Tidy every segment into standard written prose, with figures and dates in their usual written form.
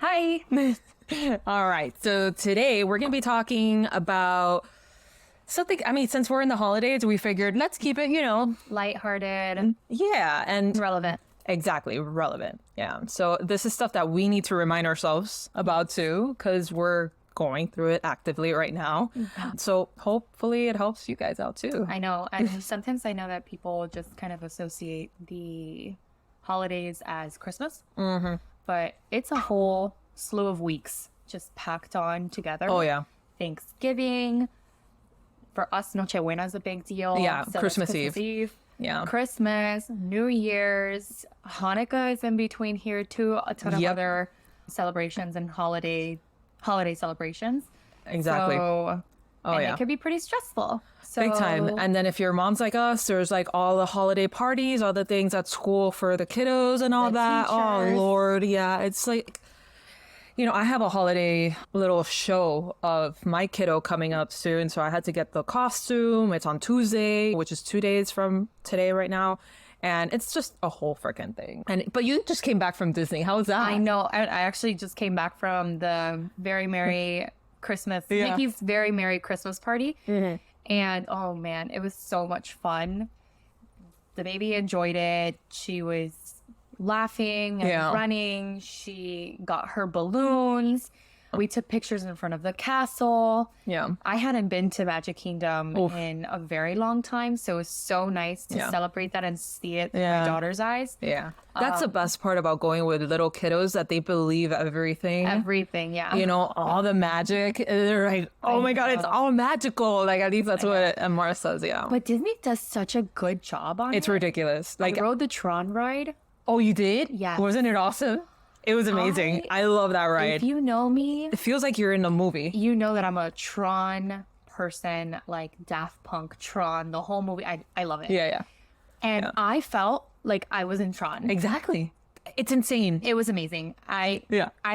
Hi. All right. So today we're going to be talking about something. I mean, since we're in the holidays, we figured let's keep it, Lighthearted, yeah. And relevant. exactly relevant. Yeah. So this is stuff that we need to remind ourselves about too, because we're going through it actively right now. So hopefully it helps you guys out too. I know. And sometimes I know that people just kind of associate the holidays as Christmas, but it's a whole slew of weeks just packed on together. Oh, yeah. Thanksgiving. For us, Nochebuena is a big deal. Yeah, So Christmas that's Eve. Yeah. Christmas, New Year's, Hanukkah is in between here too. A ton of other celebrations and holiday celebrations. Exactly. So, Oh, yeah. It can be pretty stressful. So, Big time. And then if your mom's like us, there's like all the holiday parties, all the things at school for the kiddos and all The that. Oh, teachers. Lord. Yeah. It's like, I have a holiday little show of my kiddo coming up soon. So I had to get the costume. It's on Tuesday, which is 2 days from today right now. And it's just a whole freaking thing. But you just came back from Disney. How was that? I know. I actually just came back from the Very Merry Christmas, Mickey's Very Merry Christmas party. And oh man, it was so much fun. The baby enjoyed it. She was laughing and running. She got her balloons. We took pictures in front of the castle. Yeah. I hadn't been to Magic Kingdom in a very long time, so it was so nice to celebrate that and see it through my daughter's eyes. Yeah. That's the best part about going with little kiddos, that they believe everything. Everything, yeah. All the magic. They're like, oh my God, it's all magical. Like, at least that's what Amara says, yeah. But Disney does such a good job on It's it. ridiculous. Like, I rode the Tron ride. oh, you did? Yes. Wasn't it awesome? It was amazing. I love that ride. If you know me, It feels like you're in a movie. you know that I'm a Tron person, like Daft Punk, Tron, the whole movie. I love it. Yeah. And I felt like I was in Tron. Exactly. It's insane. It was amazing. I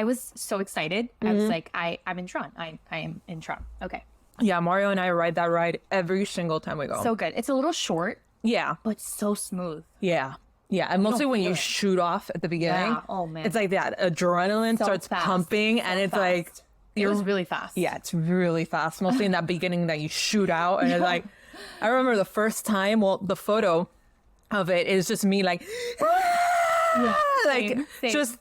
was so excited. I was like, I'm in Tron. I am in Tron. Okay. Yeah, Mario and I ride that ride every single time we go. So good. It's a little short, yeah. but so smooth. Yeah. Yeah, and mostly when you shoot off at the beginning. Yeah. Oh, man. It's like that adrenaline So starts fast. pumping, and it's fast. like It was really fast. yeah, it's really fast. Mostly in that beginning that you shoot out, and it's like, I remember the first time. Well, the photo of it is just me like, like same. just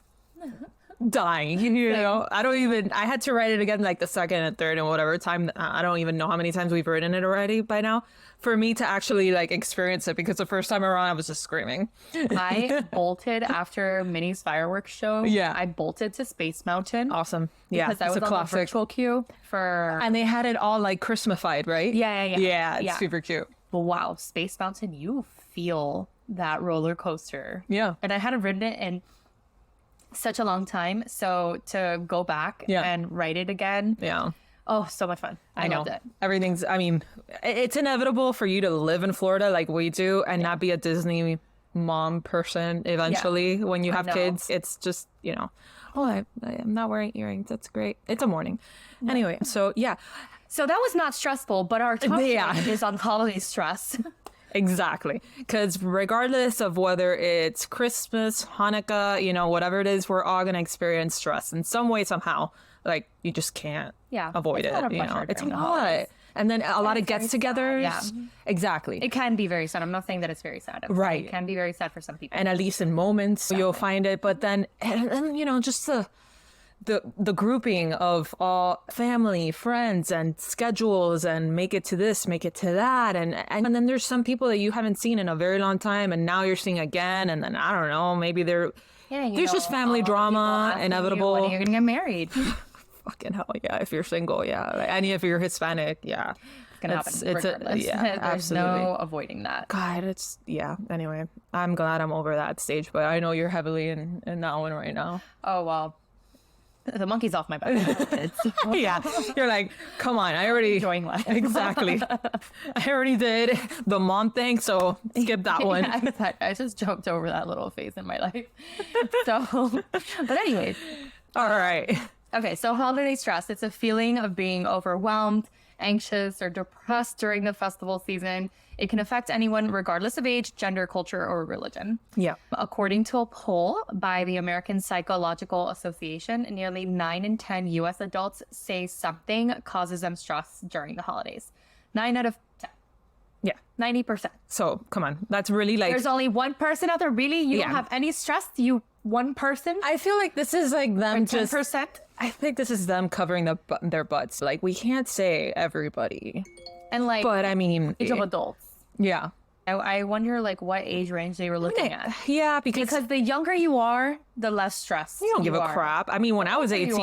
dying. I had to write it again like the second and third and whatever time. I don't even know how many times we've written it already by now, for me to actually like experience it, because the first time around I was just screaming. I bolted after Minnie's fireworks show. Yeah. I bolted to Space Mountain. Awesome. Yeah, Because I was it's a on the classic. virtual queue for... And they had it all like Christmasified, right? Yeah. Yeah, it's super cute. But wow, Space Mountain, you feel that roller coaster. Yeah. And I hadn't ridden it in such a long time. So to go back and ride it again. Yeah. Oh, so much fun. I know. loved it. It's inevitable for you to live in Florida like we do and not be a Disney mom person eventually when you have know. kids. It's just, I'm not wearing earrings. That's great. It's a morning. Anyway, so yeah. So that was not stressful, but our topic is on holiday stress. Exactly. Because regardless of whether it's Christmas, Hanukkah, whatever it is, we're all going to experience stress in some way, somehow. Like, you just can't avoid it's it. a lot of pressure It's a during the lot. holidays. And then a lot of gets-togethers. Yeah. Exactly. It can be very sad. I'm not saying that it's very sad. Right. It can be very sad for some people. And at least in moments, you'll find it. But then, just the grouping of all family, friends, and schedules, and make it to this, make it to that, and then there's some people that you haven't seen in a very long time, and now you're seeing again, and then I don't know, maying there's just family drama, inevitable. When are you gonna get married? Fucking hell, yeah! If you're single, yeah, and if you're Hispanic, yeah, It's gonna happen. Regardless. There's absolutely. no avoiding that. God, Anyway, I'm glad I'm over that stage, but I know you're heavily in that one right now. Oh well. The monkey's off my back. Yeah, you're like, come on, I already Enjoying life. Exactly. I already did the mom thing, so skip that one. Yeah, I just jumped over that little phase in my life. So, but anyways, All right. okay. So holiday stress, it's a feeling of being overwhelmed, anxious, or depressed during the festival season. It can affect anyone regardless of age, gender, culture, or religion. Yeah. According to a poll by the American Psychological Association, nearly 9 in 10 US adults say something causes them stress during the holidays. 9 out of 10. Yeah. 90%. So come on. That's really like, There's only one person out there. Really? You don't have any stress? You one person? I feel like this is like them just, 10%? I think this is them covering their butts. Like we can't say everybody, And like, but I mean, age of adults. yeah. I wonder like what age range they were looking at. Yeah, because The younger you are, the less stressed you don't give a are. crap. I mean, when I was older you 18,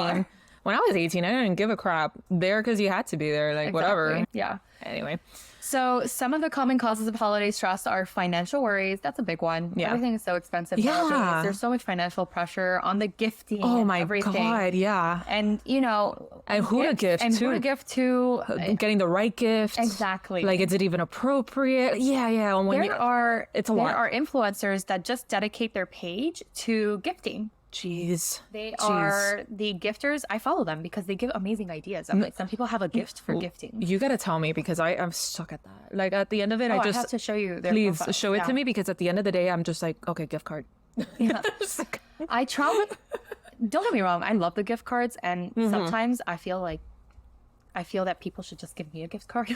are. I didn't give a crap there because you had to be there, like whatever. Exactly. Yeah. Anyway, So some of the common causes of holiday stress are financial worries. That's a big one. Yeah. Everything is so expensive Yeah. nowadays. There's so much financial pressure on the gifting. oh and my everything. God, yeah. And And who to gift and to. who to gift to. Getting the right gift. Exactly. Like, is it even appropriate? Yeah, yeah. And when There are it's a lot. There are influencers that just dedicate their page to gifting. Jeez. They Jeez. are the gifters. I follow them because they give amazing ideas. I'm like, some people have a gift for gifting. You gotta tell me because I'm stuck at that. Like at the end of it, Oh, I I just have to show you their please profiles. show it Yeah. to me because at the end of the day, I'm just like, okay, gift card. Yeah. Just like- I try. Don't get me wrong. I love the gift cards, and Mm-hmm. sometimes I feel that people should just give me a gift card.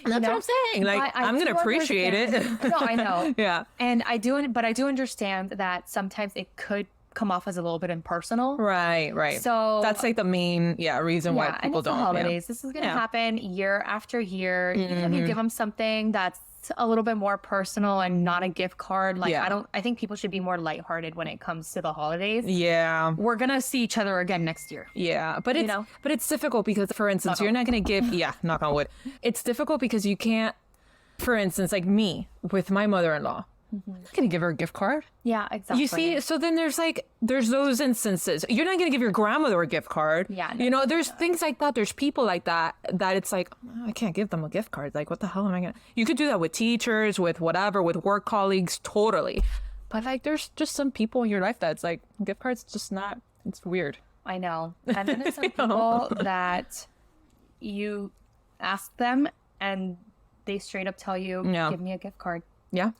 That's what I'm saying. Like, I'm gonna do appreciate it. understand. No, I know. Yeah. And I do, but I do understand that sometimes it could come off as a little bit impersonal. Right, right. So that's like the main, reason why yeah, and people it's the don't. holidays. This is going to Yeah. happen year after year. Even Mm-hmm. if you give them something that's a little bit more personal and not a gift card, like Yeah. I think people should be more lighthearted when it comes to the holidays. Yeah. We're going to see each other again next year. Yeah, but it's know? but it's difficult because, for instance, you're not gonna give. Yeah, knock on wood. It's difficult because you can't. For instance, like me with my mother-in-law, I'm not gonna give her a gift card. Yeah, exactly. You see, so then there's those instances. You're not gonna give your grandmother a gift card. Yeah, you know, there's things like that. There's people like that it's like, oh, I can't give them a gift card. Like, what the hell am I gonna? You could do that with teachers, with whatever, with work colleagues, totally. But like, there's just some people in your life that's like, gift cards just not. It's weird. I know. And then there's some people that you ask them and they straight up tell you, Yeah. give me a gift card. Yeah.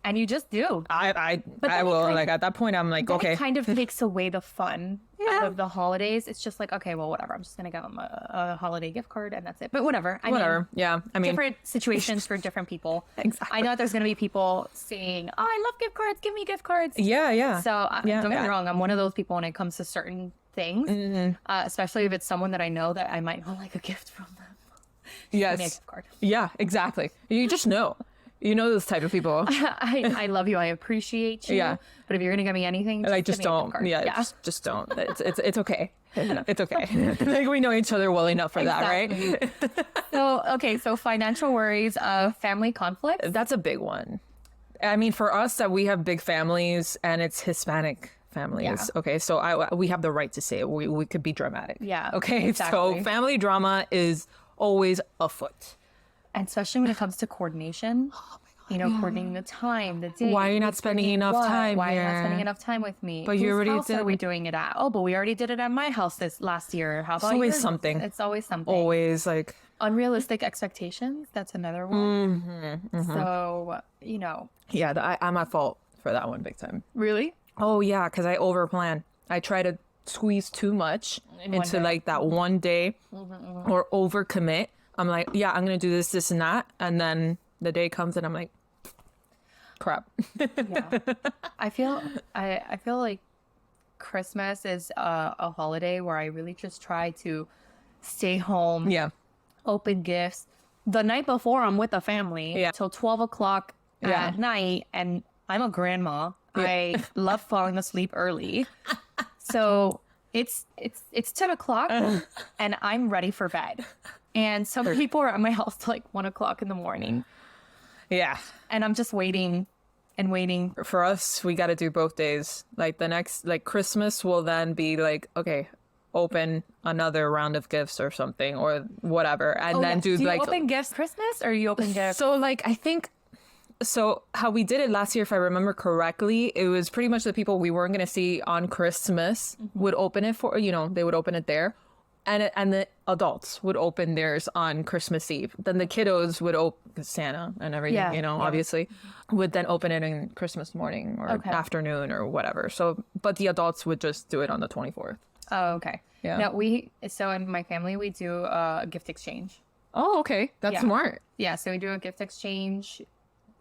And you just do. I then will it like at that point I'm like, Then okay. It kind of takes away the fun Yeah. of the holidays. It's just like, okay, well, whatever. I'm just going to give them a holiday gift card and that's it. But whatever. I Whatever. mean, Yeah. I mean, different situations for different people. Exactly. I know there's going to be people saying, oh, I love gift cards. Give me gift cards. yeah, yeah. So Yeah. don't get me wrong. I'm one of those people when it comes to certain things, Mm-hmm. especially if it's someone that I know that I might not like a gift from them. Give me a Yes. gift card. Yeah, exactly. You just know. You know those type of people. I love you. I appreciate you. Yeah. But if you're gonna give me anything, Like give just me a gift don't. card. Yeah, just don't. It's okay. It's okay. Like we know each other well enough for that, right? So financial worries, family conflicts. That's a big one. I mean, for us that we have big families and it's Hispanic families. Yeah. Okay, so we have the right to say it. We could be dramatic. Yeah, Okay, exactly. so family drama is always afoot. And especially when it comes to coordination. Oh my God. You know, coordinating the time, the day. Why are you not who's spending bringing enough what, time Why are you not here? spending enough time with me? But you Whose already house did- are we doing it at? Oh, but we already did it at my house this last year. How about always yours? something. It's always something. Always like Unrealistic expectations. That's another one. So, you know. yeah, I'm at fault for that one big time. Really? Oh yeah, because I overplan. I try to squeeze too much one into day. like that one day or overcommit. I'm like, yeah, I'm gonna do this, and that, and then the day comes and I'm like, crap. Yeah. I feel like Christmas is a holiday where I really just try to stay home, Yeah. open gifts. The night before, I'm with the family Yeah. till 12 o'clock Yeah. at night, and I'm a grandma. I love falling asleep early, so it's 10 o'clock, and I'm ready for bed. And some people are at my house till like 1 o'clock in the morning, Yeah. and I'm just waiting and waiting. For us, we got to do both days. Like the next, like Christmas will then be like, okay, open another round of gifts or something or whatever, and then do you like open gifts Christmas or you open gifts? So like I think so how we did it last year, if I remember correctly, it was pretty much the people we weren't gonna see on Christmas would open it for, they would open it there. And the adults would open theirs on Christmas Eve. Then the kiddos would open Santa and everything, obviously, would then open it in Christmas morning or afternoon or whatever. So, but the adults would just do it on the 24th. Oh, okay. Yeah. No, so in my family, we do a gift exchange. Oh, okay. That's smart. Yeah, so we do a gift exchange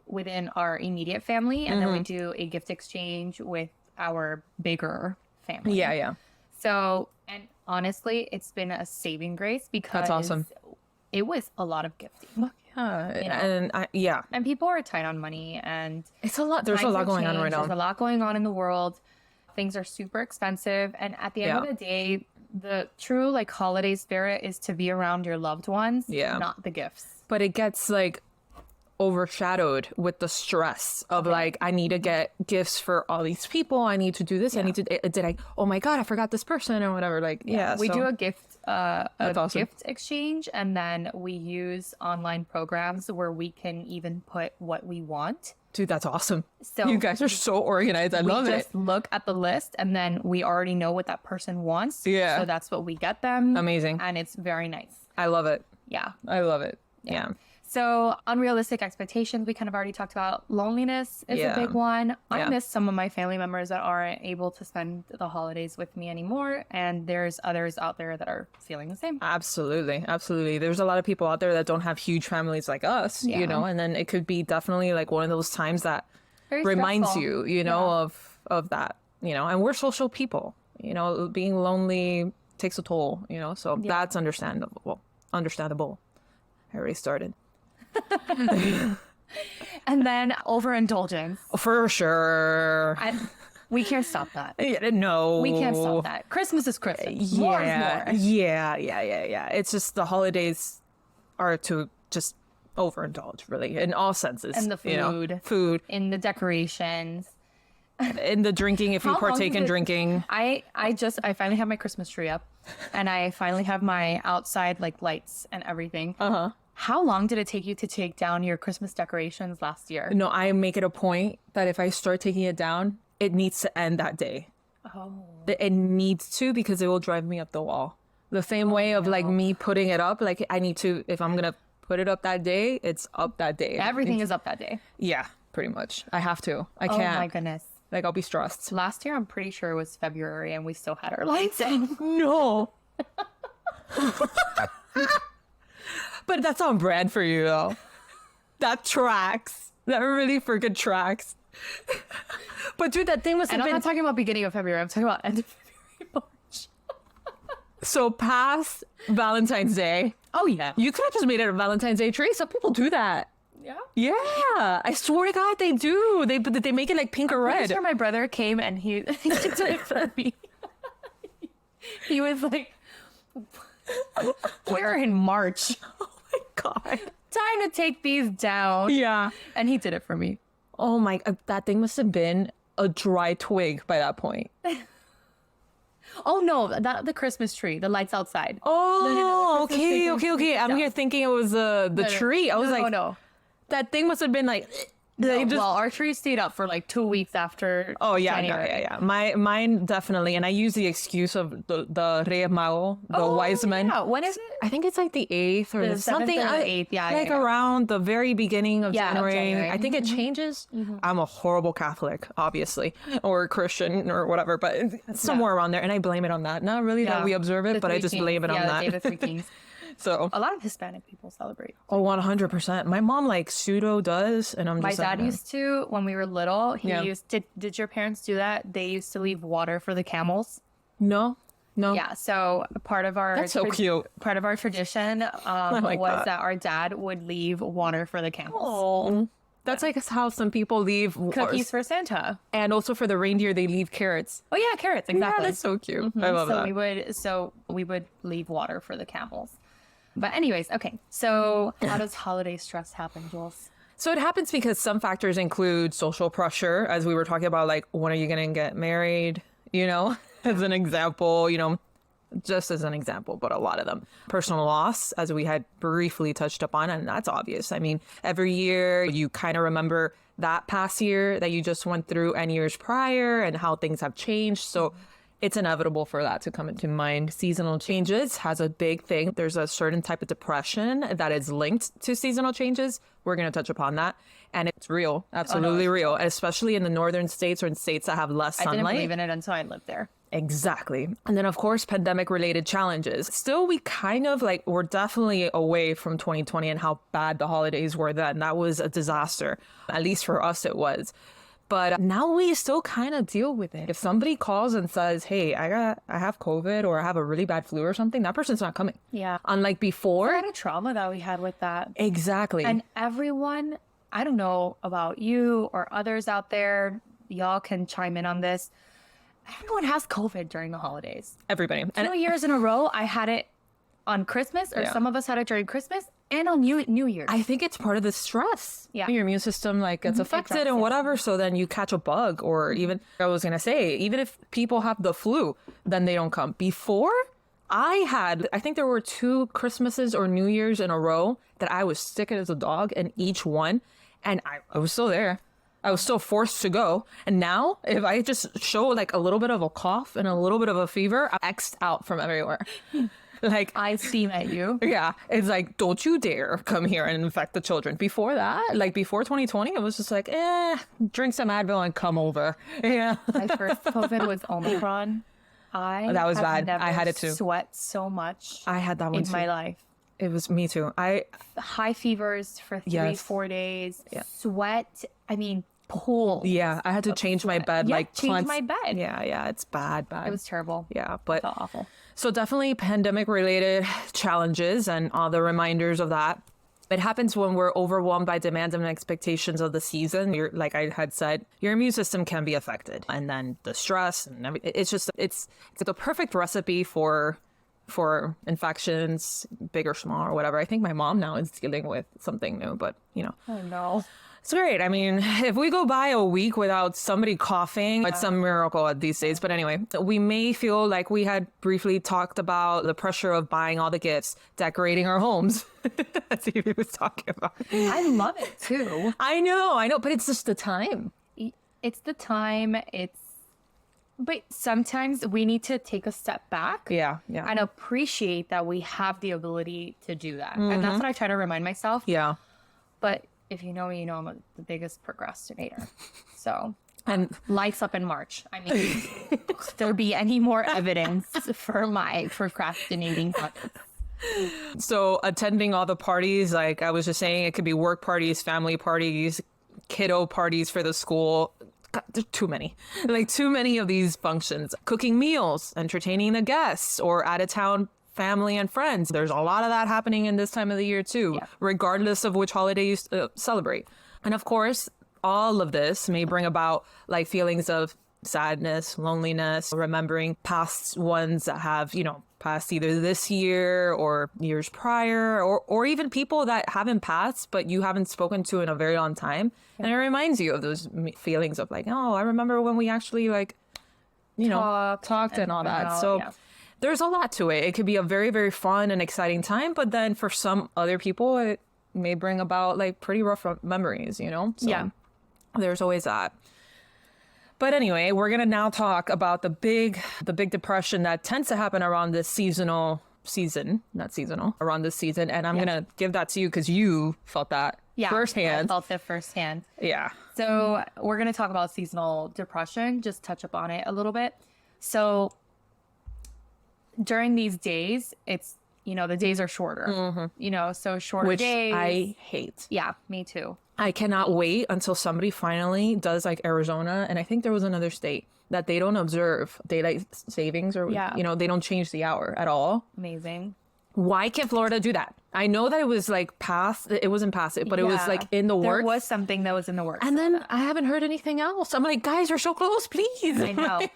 within our immediate family, and then we do a gift exchange with our bigger family. Yeah, yeah. So, and honestly, it's been a saving grace because That's awesome. It was a lot of gifting. Yeah. And people are tight on money, and It's a lot. There's a lot going on right now. There's a lot going on in the world. Things are super expensive, and at the end of the day, the true like holiday spirit is to be around your loved ones, not the gifts. But it gets like overshadowed with the stress of like, I need to get gifts for all these people. I need to do this. I need to, oh my God, I forgot this person or whatever. Like, we do a gift, awesome. gift exchange. And then we use online programs where we can even put what we want. Dude, that's awesome. So you guys are so organized. I love it. We just look at the list and then we already know what that person wants. Yeah. So that's what we get them. Amazing. And it's very nice. I love it. Yeah. I love it. Yeah. So unrealistic expectations, we kind of already talked about. Loneliness is a big one. I miss some of my family members that aren't able to spend the holidays with me anymore. And there's others out there that are feeling the same. Absolutely. Absolutely. There's a lot of people out there that don't have huge families like us, you know, and then it could be definitely like one of those times that Very reminds stressful. you, you know, of that, you know, and we're social people, you know, being lonely takes a toll, you know, so that's understandable. I already started. And then overindulgence. For sure. We can't stop that. No. We can't stop that. Christmas is Christmas. More is more. Yeah. It's just the holidays are to just overindulge, really, in all senses. And the food. You know? Food. In the decorations. In the drinking, if you partake in drinking. I finally have my Christmas tree up. And I finally have my outside like lights and everything. Uh-huh. How long did it take you to take down your Christmas decorations last year? No, I make it a point that if I start taking it down, it needs to end that day. Oh. It needs to, because it will drive me up the wall. The same way of like me putting it up, like I need to, if I'm going to put it up that day, it's up that day. Everything is up that day. Yeah, pretty much. I have to. I can't. Oh my goodness. Like I'll be stressed. Last year, I'm pretty sure it was February and we still had our lights in. No. But that's on brand for you, though. That tracks. That really freaking tracks. But dude, that thing must have And been... I'm not talking about beginning of February. I'm talking about end of February, March. So past Valentine's Day. Oh, yeah. You could have just made it a Valentine's Day tree. Some people do that. Yeah. Yeah. I swear to God, they do. They make it like pink or red. Sure, my brother came and he did it for me. He was like, we're in March. Oh my God. Time to take these down. Yeah. And he did it for me. Oh my, that thing must have been a dry twig by that point. Oh no, the Christmas tree, the lights outside. Oh, No, okay. I'm here thinking it was the tree. I was like, no. That thing must have been like... Well, our tree stayed up for like 2 weeks after. Oh yeah, January. yeah. Mine definitely, and I use the excuse of the Rey Mago, the wise men. Yeah. When is it? I think it's like the 8th or The something. 7th or the 8th, yeah. Like around the very beginning of January. I think it Mm-hmm. changes. I'm a horrible Catholic, obviously, or Christian or whatever, but it's somewhere around there, and I blame it on that. Not really that we observe it, but I just blame it on that. The Day of the Three Kings. So a lot of Hispanic people celebrate. Oh, 100%. My mom like pseudo does, and I'm just My dad like, used to when we were little. He used to. Did your parents do that? They used to leave water for the camels. No. Yeah. So part of our That's so cute. Part of our tradition was that our dad would leave water for the camels. Oh, that's like how some people leave Cookies for Santa, and also for the reindeer they leave carrots. Oh yeah, carrots. Exactly. Yeah, that's so cute. I love that. So we would leave water for the camels. But anyways, okay. So how does holiday stress happen, Jules? So it happens because some factors include social pressure, as we were talking about, like, when are you going to get married? You know, as an example, you know, just as an example, but a lot of them. Personal loss, as we had briefly touched upon, and that's obvious. I mean, every year you kind of remember that past year that you just went through and years prior and how things have changed. So it's inevitable for that to come into mind. Seasonal changes has a big thing. There's a certain type of depression that is linked to seasonal changes. We're going to touch upon that. And it's real, absolutely real, especially in the northern states or in states that have less sunlight. I didn't believe in it until I lived there. Exactly. And then, of course, pandemic related challenges. Still, we kind of like, we're definitely away from 2020 and how bad the holidays were then. That was a disaster. At least for us, it was. But now we still kind of deal with it. If somebody calls and says, hey, I have COVID or I have a really bad flu or something, that person's not coming. Yeah. Unlike before. What kind of trauma that we had with that. Exactly. And everyone, I don't know about you or others out there, y'all can chime in on this. Everyone has COVID during the holidays. Everybody. 2 years in a row, I had it on Christmas, or some of us had it during Christmas and on New Year's. I think it's part of the stress. Yeah. Your immune system like gets affected and whatever. So then you catch a bug, or even, I was going to say, even if people have the flu, then they don't come. Before, I think there were 2 Christmases or New Year's in a row that I was sick as a dog, and each one, and I was still there. I was still forced to go. And now, if I just show like a little bit of a cough and a little bit of a fever, I'm X'd out from everywhere. Like, I steam at you. Yeah. It's like, don't you dare come here and infect the children. Before that, like before 2020, it was just like, drink some Advil and come over. Yeah. My first COVID was Omicron. That was bad. I had it too. Sweat so much. I had that one in my life. It was me too. High fevers for 3-4 days. Yeah. Sweat. I mean, pool. Yeah, I had to change my bed. Change my bed. Yeah, it's bad. It was terrible. Yeah, but it felt awful. So definitely pandemic related challenges and all the reminders of that. It happens when we're overwhelmed by demands and expectations of the season. Like I had said, your immune system can be affected, and then the stress and everything. It's the perfect recipe for infections, big or small or whatever. I think my mom now is dealing with something new, but Oh no. It's great. I mean, if we go by a week without somebody coughing, it's some miracle at these days. But anyway, we may feel like we had briefly talked about the pressure of buying all the gifts, decorating our homes. That's what he was talking about. I love it too. I know, but it's just the time. It's the time. But sometimes we need to take a step back. Yeah. And appreciate that we have the ability to do that. And that's what I try to remind myself. Yeah. But if you know me, you know I'm the biggest procrastinator. So, and lights up in March. I mean, if there be any more evidence for my procrastinating habits. So attending all the parties, like I was just saying, it could be work parties, family parties, kiddo parties for the school. God, there's too many. Like too many of these functions. Cooking meals, entertaining the guests, or out of town family and friends. There's a lot of that happening in this time of the year too, regardless of which holiday you celebrate. And of course, all of this may bring about like feelings of sadness, loneliness, remembering past ones that have, passed either this year or years prior, or even people that haven't passed, but you haven't spoken to in a very long time. Yeah. And it reminds you of those feelings of like, oh, I remember when we actually like, talked and all that. So there's a lot to it. It could be a very, very fun and exciting time, but then for some other people, it may bring about like pretty rough memories, So there's always that. But anyway, we're going to now talk about the big depression that tends to happen around this around this season. And I'm going to give that to you because you felt that firsthand. I felt it firsthand. Yeah. So we're going to talk about seasonal depression, just touch up on it a little bit. So during these days, it's, the days are shorter, so shorter days. Which I hate. Yeah, me too. I cannot wait until somebody finally does like Arizona. And I think there was another state that they don't observe daylight savings or, they don't change the hour at all. Amazing. Why can't Florida do that? I know that it was like it wasn't past it, but it was like in the works. There was something that was in the works. And then I haven't heard anything else. I'm like, guys, we're so close, please. I know.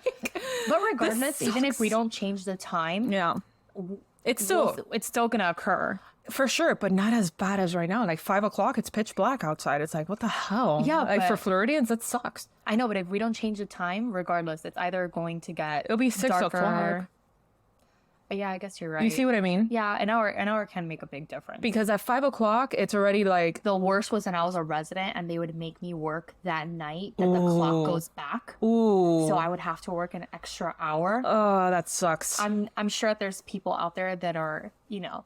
But regardless, even if we don't change the time, it's still going to occur. For sure, but not as bad as right now. Like 5 o'clock, it's pitch black outside. It's like, what the hell? Yeah, like for Floridians, that sucks. I know, but if we don't change the time, regardless, it's either going to get it'll be 6 o'clock. Yeah, I guess you're right. You see what I mean? Yeah, an hour can make a big difference. Because at 5 o'clock, it's already like... The worst was when I was a resident and they would make me work that night that the clock goes back. Ooh. So I would have to work an extra hour. Oh, that sucks. I'm sure there's people out there that are, an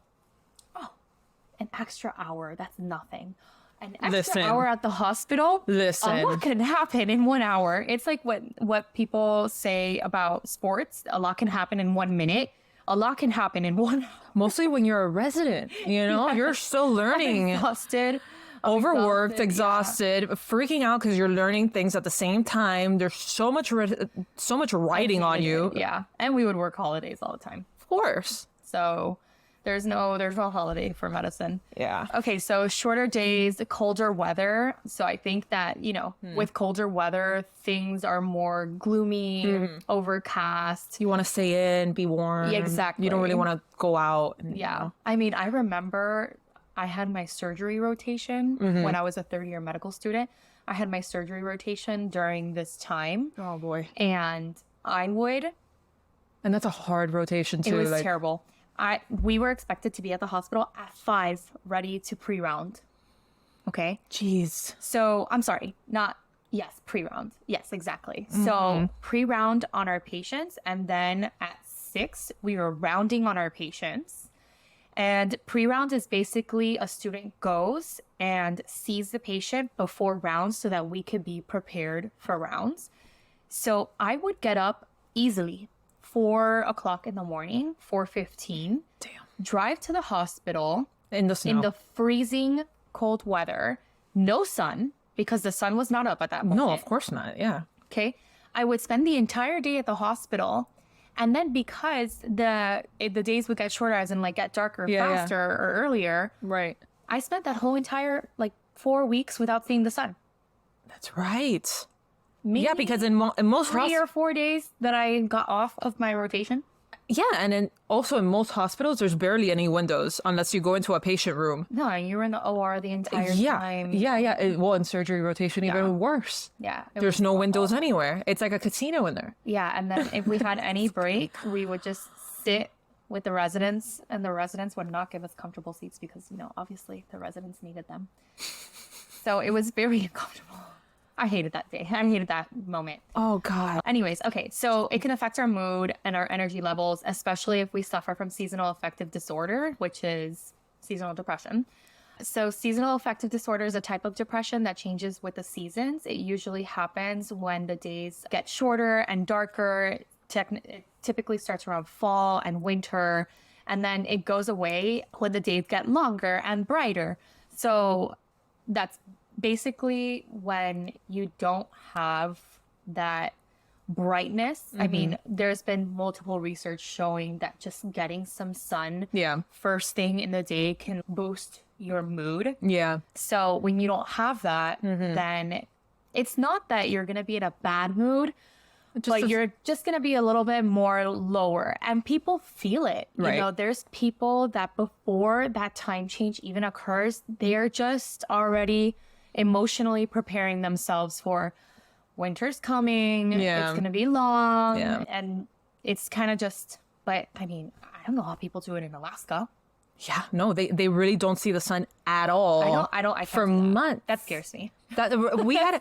extra hour, that's nothing. An extra hour at the hospital, a lot can happen in 1 hour. It's like what people say about sports. A lot can happen in 1 minute. A lot can happen in 1 hour. Mostly when you're a resident, you're still learning. Exhausted. Overworked, exhausted, freaking out because you're learning things at the same time. There's so much writing on you. Yeah. And we would work holidays all the time. Of course. So there's no holiday for medicine. Yeah. Okay, so shorter days, colder weather. So I think that, with colder weather, things are more gloomy, overcast. You want to stay in, be warm. Yeah, exactly. You don't really want to go out. Yeah. I mean, I remember I had my surgery rotation when I was a third-year medical student. I had my surgery rotation during this time. Oh, boy. And and that's a hard rotation, too. It was terrible. We were expected to be at the hospital at 5, ready to pre-round. Okay? Jeez. So, I'm sorry, pre-round. Yes, exactly. So, pre-round on our patients, and then at 6, we were rounding on our patients. And pre-round is basically a student goes and sees the patient before rounds so that we could be prepared for rounds. So, I would get up easily 4 o'clock in the morning, 4:15. Damn. Drive to the hospital In the snow. in the freezing cold weather. No sun, because the sun was not up at that moment. No, of course not. Yeah. Okay. I would spend the entire day at the hospital. And then because the days would get shorter, as in get darker faster or earlier. Right. I spent that whole entire 4 weeks without seeing the sun. That's right. Maybe yeah, because in most 3 or 4 days that I got off of my rotation. Yeah, and then also in most hospitals, there's barely any windows unless you go into a patient room. No, you were in the OR the entire time. Yeah. Well, in surgery rotation, even worse. Yeah. There's no windows anywhere. It's like a casino in there. Yeah, and then if we had any break, we would just sit with the residents, and the residents would not give us comfortable seats because, obviously the residents needed them. So it was very uncomfortable. I hated that day. I hated that moment. Oh, God. Anyways, okay. So it can affect our mood and our energy levels, especially if we suffer from seasonal affective disorder, which is seasonal depression. So seasonal affective disorder is a type of depression that changes with the seasons. It usually happens when the days get shorter and darker. It typically starts around fall and winter, and then it goes away when the days get longer and brighter. So that's basically when you don't have that brightness. I mean, there's been multiple research showing that just getting some sun first thing in the day can boost your mood. Yeah. So when you don't have that, then it's not that you're going to be in a bad mood, but you're just going to be a little bit more lower, and people feel it. Right. There's people that before that time change even occurs, they're just already emotionally preparing themselves for winter's coming. It's going to be long. And it's kind of just, but I mean, I don't know how people do it in Alaska. Yeah, no, they really don't see the sun at all. I for months. That scares me. We had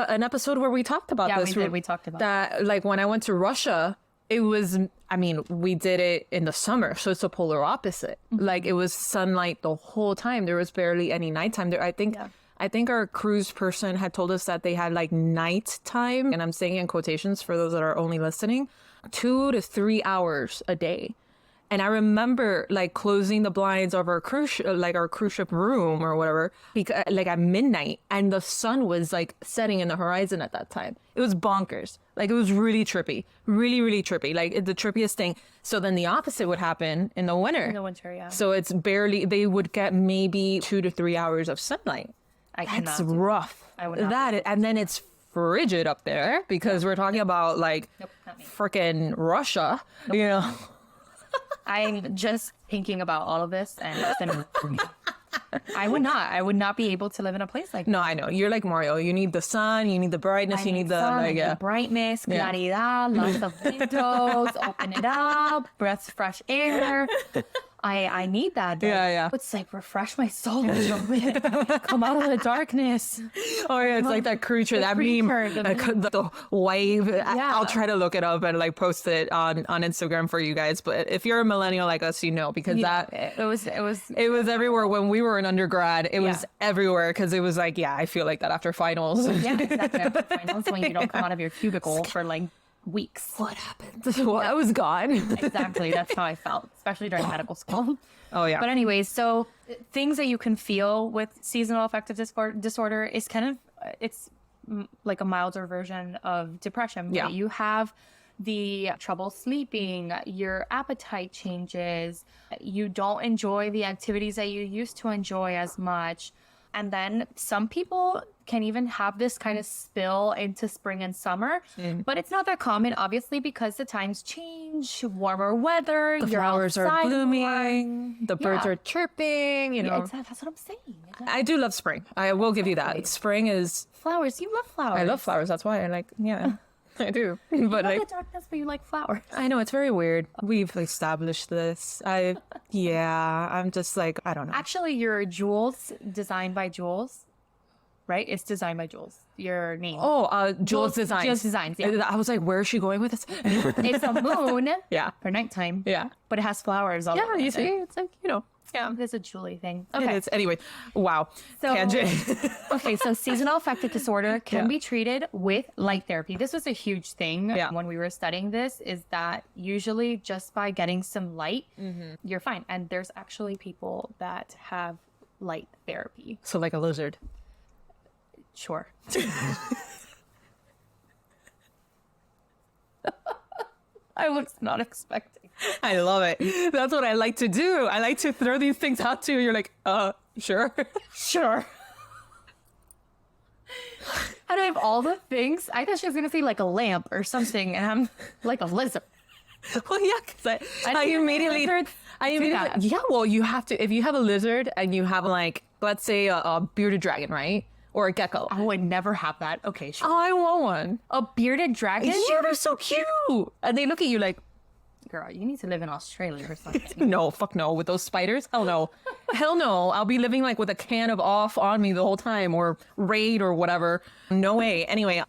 an episode where we talked about this. Yeah, we talked about that. Like when I went to Russia, it was, I mean, we did it in the summer, so it's the polar opposite. Like it was sunlight the whole time. There was barely any nighttime there. I think our cruise person had told us that they had like nighttime, and I'm saying in quotations for those that are only listening, 2 to 3 hours a day. And I remember like closing the blinds of our cruise ship room or whatever, because like at midnight, and the sun was like setting in the horizon at that time. It was bonkers. Like it was really trippy, really trippy, like the trippiest thing. So then the opposite would happen in the winter. In the winter, yeah. So it's barely, they would get maybe 2 to 3 hours of sunlight. That's rough. I would not. And then it's frigid up there because we're talking about like freaking Russia, you know. I'm just thinking about all of this, and I would not. I would not be able to live in a place like that. No, I know. You're like Mario. You need the sun. You need the brightness. You need the sun, like, the brightness, claridad, lots of windows, open it up, breath fresh air. I need that. Yeah. It's like refresh my soul a little bit. Come out of the darkness. Oh yeah, it's like that creature, that meme, the wave. Yeah. I'll try to look it up and like post it on Instagram for you guys. But if you're a millennial like us, you know, because it was everywhere when we were in undergrad. It was everywhere because it was like, yeah, I feel like that after finals. yeah, exactly. After finals, when you don't come out of your cubicle for like weeks. What happened? Well, I was gone. Exactly. That's how I felt, especially during medical school. Oh yeah. But anyways, so things that you can feel with seasonal affective disorder is kind of, it's like a milder version of depression. Yeah. You have the trouble sleeping, your appetite changes, you don't enjoy the activities that you used to enjoy as much. And then some people can even have this kind of spill into spring and summer, but it's not that common, obviously, because the times change, warmer weather, The flowers are blooming, the birds are chirping, you know. That's what I'm saying. I do love spring. I will give you that. Spring is... Flowers, you love flowers. I love flowers. That's why I like, I do. But You like, love the darkness, but you like flowers. I know it's very weird. We've established this. I'm just like, I don't know. Actually, your Jules, designed by Jules, right? It's designed by Jules. Your name. Oh, Jules Designs. Jules Designs, yeah. I was like, where is she going with this? It's a moon Yeah. for nighttime. Yeah. But it has flowers all over Yeah, you it. see? It's like, you know. Yeah, there's a Julie thing. Okay. Okay. It is. Anyway, wow. So- Tangent. Okay, so seasonal affective disorder can Yeah. be treated with light therapy. This was a huge thing when we were studying this, is that usually just by getting some light, you're fine. And there's actually people that have light therapy. So like a lizard. Sure. I was not expecting. I love it. That's what I like to do. I like to throw these things out to you. You're like, sure. Sure. And I have all the things. I thought she was going to say like a lamp or something, and I'm like a lizard. Well, yeah, because I think immediately, lizards do that. yeah, well, you have to, if you have a lizard and you have like, let's say a bearded dragon, right? Or a gecko. Oh, I never have that. Okay, sure. Oh, I want one. A bearded dragon? Yeah, they're so cute. And they look at you like, Girl, you need to live in Australia or something. no, fuck no. With those spiders? Hell no. Hell no. I'll be living like with a can of off on me the whole time, or Raid or whatever. No way. Anyway,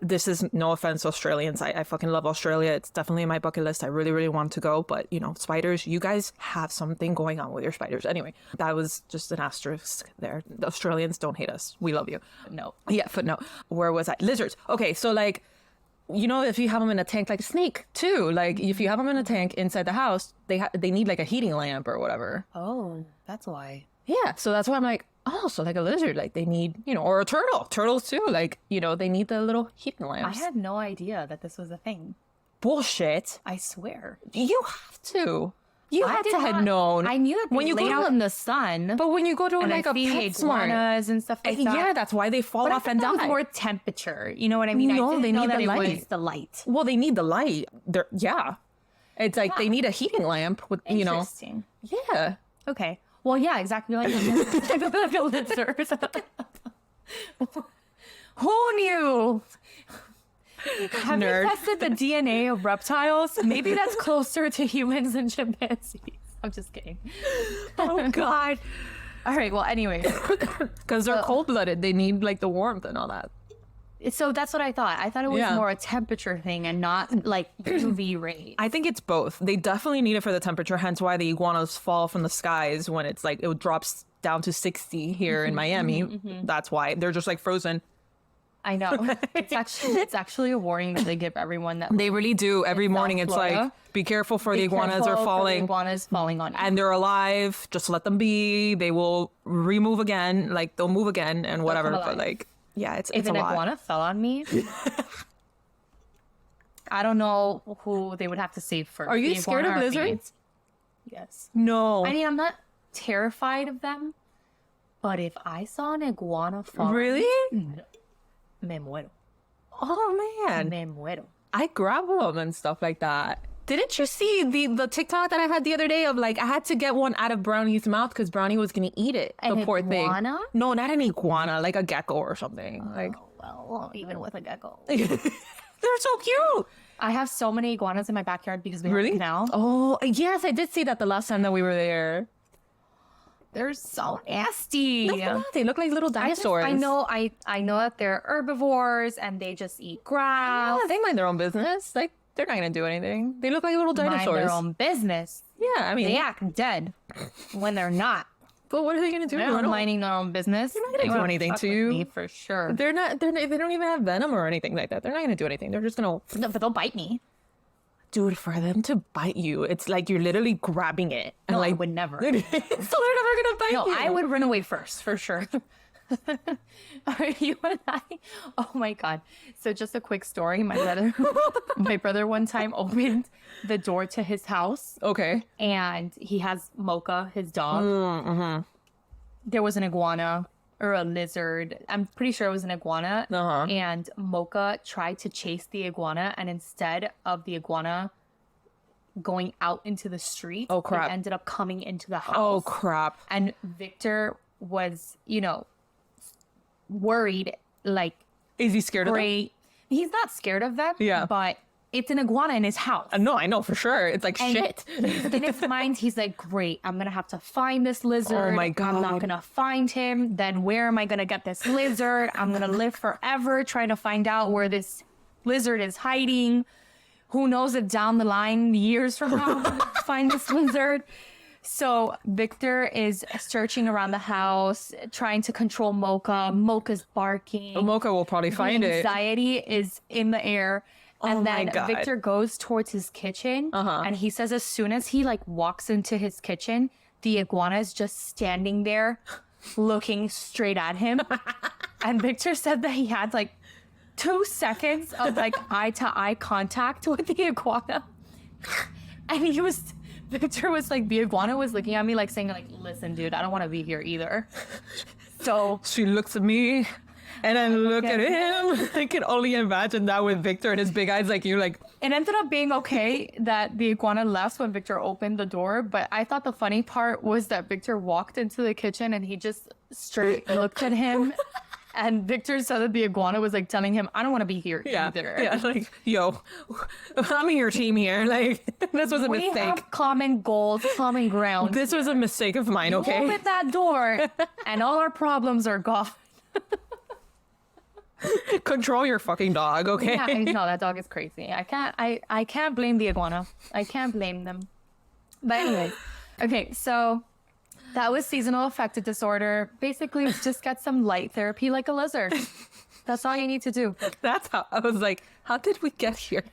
this is no offense to Australians. I fucking love Australia. It's definitely in my bucket list. I really, really want to go. But, you know, spiders, you guys have something going on with your spiders. Anyway, that was just an asterisk there. The Australians, don't hate us. We love you. No. Yeah, but no. Where was I? Lizards. Okay, so like, you know, if you have them in a tank, like a snake too, like if you have them in a tank inside the house, they need like a heating lamp or whatever. Oh, that's why. Yeah, so that's why I'm like, oh, so like a lizard, like they need, you know, or a turtle. Turtles too, like, you know, they need the little heating I lamps. had no idea that this was a thing. Bullshit. I swear. You have to. You I had did to have not- known. I knew that when when you you lay go out to, in the sun. but when you go to and like I a feed PetSmart, iguanas and stuff like that. yeah, that's why they fall But I off thought and that was die. more temperature. You know what I mean? No, I didn't they know need that the it light. was the light. Well, they need the light. Yeah. It's like they need a heating lamp with, you know. Interesting. Yeah. Okay. Well, yeah, exactly like like a lizard. Who knew? Have you Nerd. tested the DNA of reptiles? Maybe that's closer to humans than chimpanzees. I'm just kidding. Oh, God. All right. Well, anyway. Because they're cold-blooded. They need, like, the warmth and all that. So that's what I thought. I thought it was Yeah. more a temperature thing and not like UV rays. I think it's both. They definitely need it for the temperature, hence why the iguanas fall from the skies when it's, like, it drops down to 60 here in Miami. That's why. They're just, like, frozen. I know. It's actually a warning that they give everyone that They really do. Every morning it's like, Florida. be careful for the Be iguanas careful are for the falling. iguanas falling on you. And they're alive. Just let them be. They will remove again. Like, they'll move again and whatever. come But, alive. like, yeah, it's If a an lot. iguana fell on me, I don't know who they would have to save first. Are you the scared iguana of or me. lizards? Yes. No. I mean, I'm not terrified of them, but if I saw an iguana fall, Really? me muero. Oh, man. Me muero. I grab them and stuff like that. Didn't you see the TikTok that I had the other day of like I had to get one out of Brownie's mouth because Brownie was gonna eat it. The poor iguana? thing. No, not an iguana, like a gecko or something. Like Well, even with a gecko. they're so cute. I have so many iguanas in my backyard because we have a canal. Oh yes, I did see that the last time that we were there. They're so nasty. They look like little dinosaurs. I know that they're herbivores and they just eat grass. Yeah, they mind their own business. Like they're not gonna do anything. They look like little dinosaurs. Mind their own business. Yeah, I mean They act dead when they're not. But what are they gonna do? They're not minding their own business. They're not gonna do anything to you. Me for sure. They're not. They don't even have venom or anything like that. They're not gonna do anything. They're just gonna. No, but they'll bite me. Dude, for them to bite you, it's like you're literally grabbing it. And No, like, I would never. So they're never gonna bite No, you. I would run away first, for sure. You and I. Oh my god! So just a quick story. My brother one time opened the door to his house. Okay. And he has Mocha, his dog. Mm-hmm. There was an iguana or a lizard. I'm pretty sure it was an iguana. Uh-huh. And Mocha tried to chase the iguana, and instead of the iguana going out into the street, oh crap, it ended up coming into the house. Oh crap! And Victor was, worried. Like, is he scared of them? He's not scared of them. Yeah, but it's an iguana in his house. No, I know for sure. It's like shit. In his mind, he's like, great, I'm going to have to find this lizard. Oh my God. I'm not going to find him. Then where am I going to get this lizard? I'm going to live forever trying to find out where this lizard is hiding. Who knows if down the line, years from now, I'm going to find this lizard. So Victor is searching around the house, trying to control Mocha. Mocha's barking. Mocha will probably find it. Anxiety is in the air. And then God. Victor goes towards his kitchen, and he says as soon as he walks into his kitchen, the iguana is just standing there looking straight at him. And Victor said that he had 2 seconds of eye-to-eye contact with the iguana. And Victor was the iguana was looking at me saying listen, dude, I don't want to be here either. So she looks at me. And then look at him. I can only imagine that with Victor and his big eyes you. It ended up being okay that the iguana left when Victor opened the door. But I thought the funny part was that Victor walked into the kitchen and he just straight looked at him. And Victor said that the iguana was telling him, I don't want to be here either. Yeah, yo, I'm in your team here. This was a mistake. We have common goals, common ground. This was a mistake of mine, okay? Open that door and all our problems are gone. Control your fucking dog, okay? Yeah, no, that dog is crazy. I can't blame the iguana. I can't blame them. But anyway, okay, so that was seasonal affective disorder. Basically, just get some light therapy like a lizard. That's all you need to do. That's how I was like, how did we get here?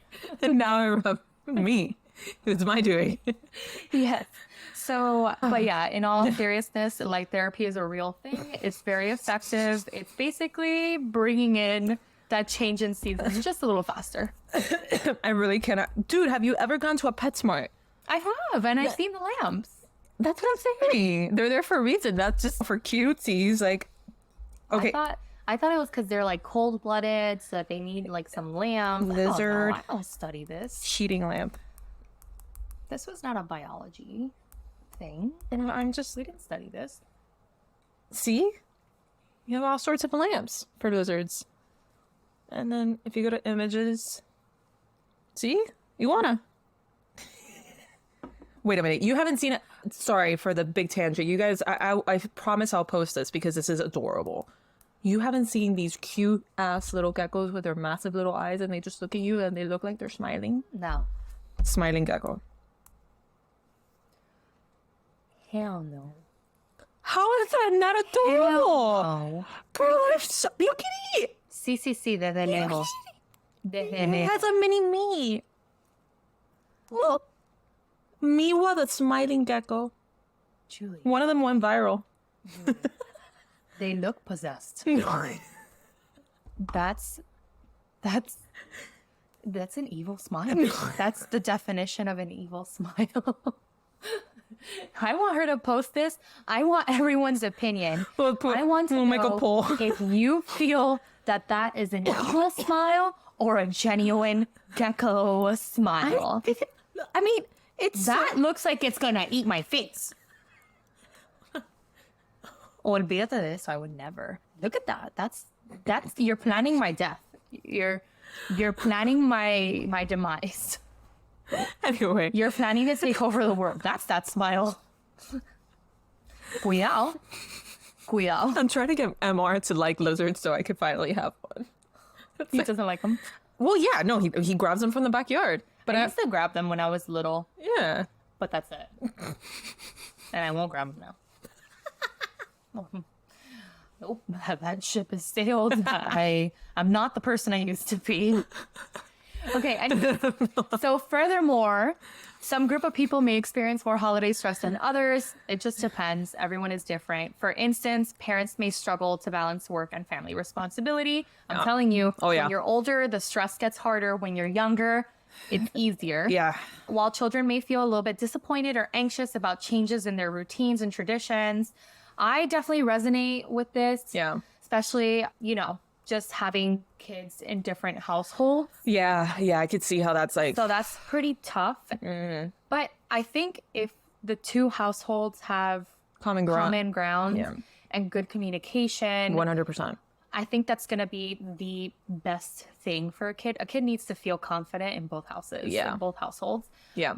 And now I remember me. It's my doing. Yes. So, but yeah, in all seriousness, light therapy is a real thing. It's very effective. It's basically bringing in that change in seasons just a little faster. I really cannot. Dude, have you ever gone to a PetSmart? I have, and I've seen the lambs. That's what I'm saying. They're there for a reason. That's just for cutesies. Okay. I thought it was because they're cold-blooded, so that they need some lambs. Lizard. I don't study this. Cheating lamp. This was not a biology thing. And We didn't study this. See? You have all sorts of lamps for lizards. And then if you go to images, see? Iguana. Wait a minute. You haven't seen it. Sorry for the big tangent. You guys, I promise I'll post this because this is adorable. You haven't seen these cute ass little geckos with their massive little eyes and they just look at you and they look like they're smiling? No. Smiling gecko. Hell no. How is that not adorable? No. Girl, look at it. Sí, desde lejos. It has a mini me. Look. Miwa the smiling gecko. Julie. One of them went viral. They look possessed. That's an evil smile. That's the definition of an evil smile. I want her to post this. I want everyone's opinion. I want to make a poll. If you feel that is an evil smile or a genuine gecko smile. I mean, it's That looks like it's gonna eat my face. Olvídate de eso. I would never. Look at that. That's you're planning my death. You're planning my demise. Anyway. You're planning to take over the world. That's that smile. Cuidado. Cuidado. I'm trying to get MR to like lizards so I could finally have one. He doesn't like them. Well, yeah, no, he grabs them from the backyard. But I used to grab them when I was little, yeah. but that's it. And I won't grab them now. Nope, that ship has sailed. I'm not the person I used to be. Okay, so furthermore, some group of people may experience more holiday stress than others. It just depends. Everyone is different. For instance, parents may struggle to balance work and family responsibility. I'm telling you, when you're older, the stress gets harder. When you're younger, it's easier. Yeah. While children may feel a little bit disappointed or anxious about changes in their routines and traditions, I definitely resonate with this. Yeah. Especially, just having kids in different households. Yeah, I could see how that's like. So that's pretty tough. But I think if the two households have Common ground. And good communication, 100%. I think that's going to be the best thing for a kid. A kid needs to feel confident in both houses, in both households. Yeah.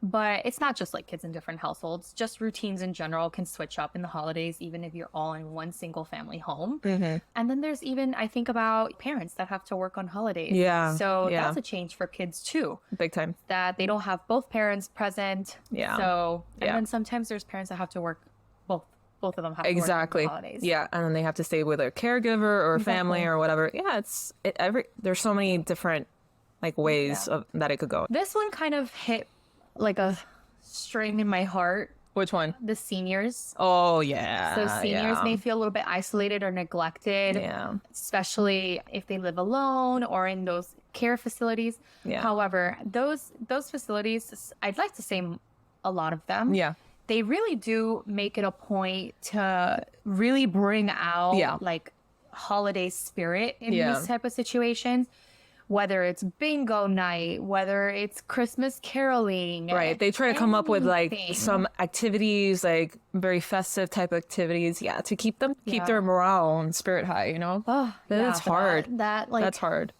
But it's not just like kids in different households. Just routines in general can switch up in the holidays, even if you're all in one single family home. And then there's even, I think about parents that have to work on holidays. Yeah. So that's a change for kids too. Big time. That they don't have both parents present. Yeah. So, and then sometimes there's parents that have to work both of them have to work on the holidays. Yeah, and then they have to stay with a caregiver or family or whatever. Yeah, there's so many different like ways of that it could go. This one kind of hit like a string in my heart. Which one? The seniors. Oh yeah. So seniors may feel a little bit isolated or neglected. Yeah. Especially if they live alone or in those care facilities. Yeah. However, those facilities, I'd like to say a lot of them. Yeah. They really do make it a point to really bring out like holiday spirit in these type of situations, whether it's bingo night, whether it's Christmas caroling. Right. They try to come up with like some activities, like very festive type activities. Yeah. To keep their morale and spirit high, Oh, That's hard. That's hard.